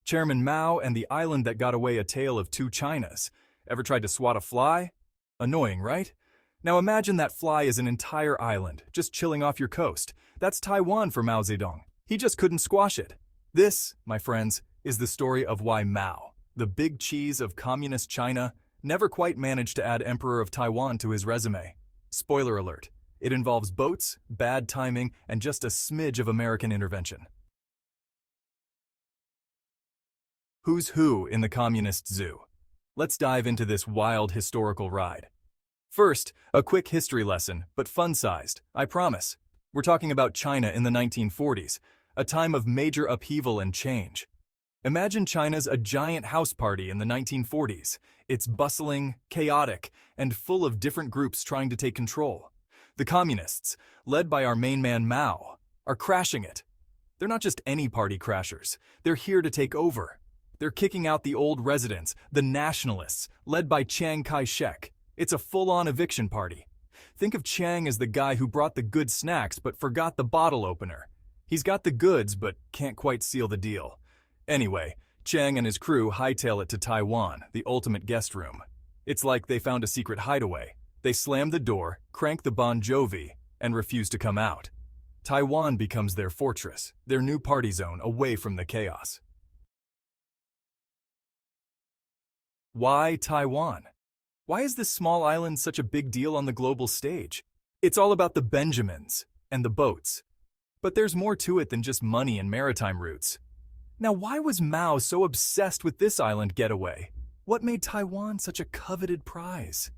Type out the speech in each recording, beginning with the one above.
Chairman Mao and the island that got away, a tale of two Chinas. Ever tried to swat a fly? Annoying, right? Now imagine that fly is an entire island, just chilling off your coast. That's Taiwan for Mao Zedong. He just couldn't squash it. This, my friends, is the story of why Mao, the big cheese of communist China, never quite managed to add Emperor of Taiwan to his resume. Spoiler alert, it involves boats, bad timing, and just a smidge of American intervention. Who's who in the communist zoo? Let's dive into this wild historical ride. First, a quick history lesson, but fun-sized, I promise. We're talking about China in the 1940s, a time of major upheaval and change. Imagine China's a giant house party in the 1940s. It's bustling, chaotic, and full of different groups trying to take control. The communists, led by our main man Mao, are crashing it. They're not just any party crashers. They're here to take over. They're kicking out the old residents, the nationalists, led by Chiang Kai-shek. It's a full-on eviction party. Think of Chiang as the guy who brought the good snacks but forgot the bottle opener. He's got the goods but can't quite seal the deal. Anyway, Chiang and his crew hightail it to Taiwan, the ultimate guest room. It's like they found a secret hideaway. They slam the door, crank the Bon Jovi, and refuse to come out. Taiwan becomes their fortress, their new party zone away from the chaos. Why Taiwan? Why is this small island such a big deal on the global stage? It's all about the Benjamins and the boats. But there's more to it than just money and maritime routes. Now, why was Mao so obsessed with this island getaway? What made Taiwan such a coveted prize?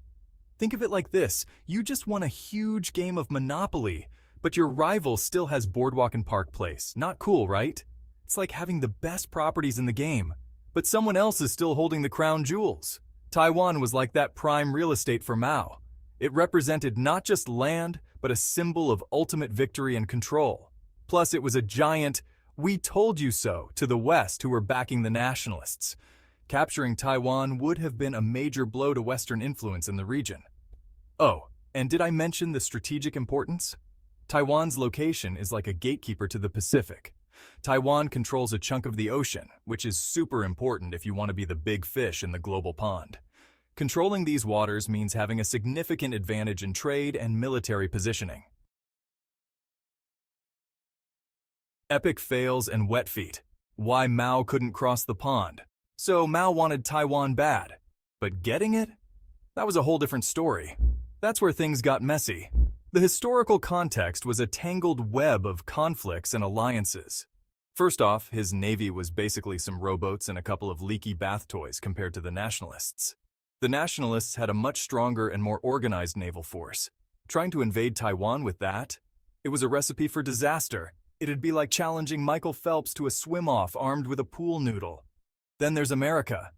Think of it like this. You just won a huge game of Monopoly, but your rival still has Boardwalk and Park Place. Not cool, right? It's like having the best properties in the game, but someone else is still holding the crown jewels. Taiwan was like that prime real estate for Mao. It represented not just land, but a symbol of ultimate victory and control. Plus, it was a giant, "we told you so" to the West who were backing the nationalists. Capturing Taiwan would have been a major blow to Western influence in the region. Oh, and did I mention the strategic importance? Taiwan's location is like a gatekeeper to the Pacific. Taiwan controls a chunk of the ocean, which is super important if you want to be the big fish in the global pond. Controlling these waters means having a significant advantage in trade and military positioning. Epic fails and wet feet. Why Mao couldn't cross the pond. So Mao wanted Taiwan bad. But getting it? That was a whole different story. That's where things got messy. The historical context was a tangled web of conflicts and alliances. First off, his navy was basically some rowboats and a couple of leaky bath toys compared to the nationalists. The nationalists had a much stronger and more organized naval force. Trying to invade Taiwan with that? It was a recipe for disaster. It'd be like challenging Michael Phelps to a swim-off armed with a pool noodle. Then there's America.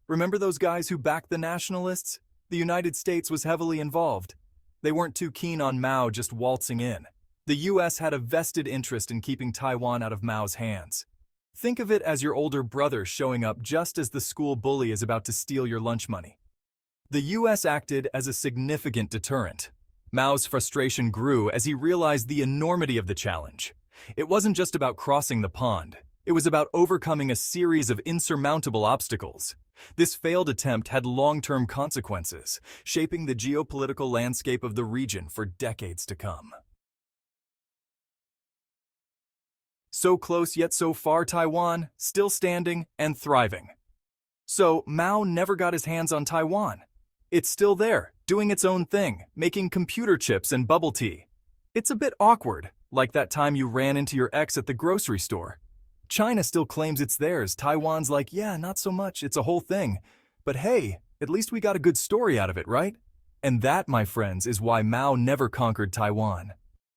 Remember those guys who backed the nationalists? The United States was heavily involved. They weren't too keen on Mao just waltzing in. The US had a vested interest in keeping Taiwan out of Mao's hands. Think of it as your older brother showing up just as the school bully is about to steal your lunch money. The US acted as a significant deterrent. Mao's frustration grew as he realized the enormity of the challenge. It wasn't just about crossing the pond. It was about overcoming a series of insurmountable obstacles. This failed attempt had long-term consequences, shaping the geopolitical landscape of the region for decades to come. So close yet so far, Taiwan, still standing and thriving. So Mao never got his hands on Taiwan. It's still there, doing its own thing, making computer chips and bubble tea. It's a bit awkward, like that time you ran into your ex at the grocery store. China still claims it's theirs. Taiwan's like, yeah, not so much, it's a whole thing. But hey, at least we got a good story out of it, right? And that, my friends, is why Mao never conquered Taiwan.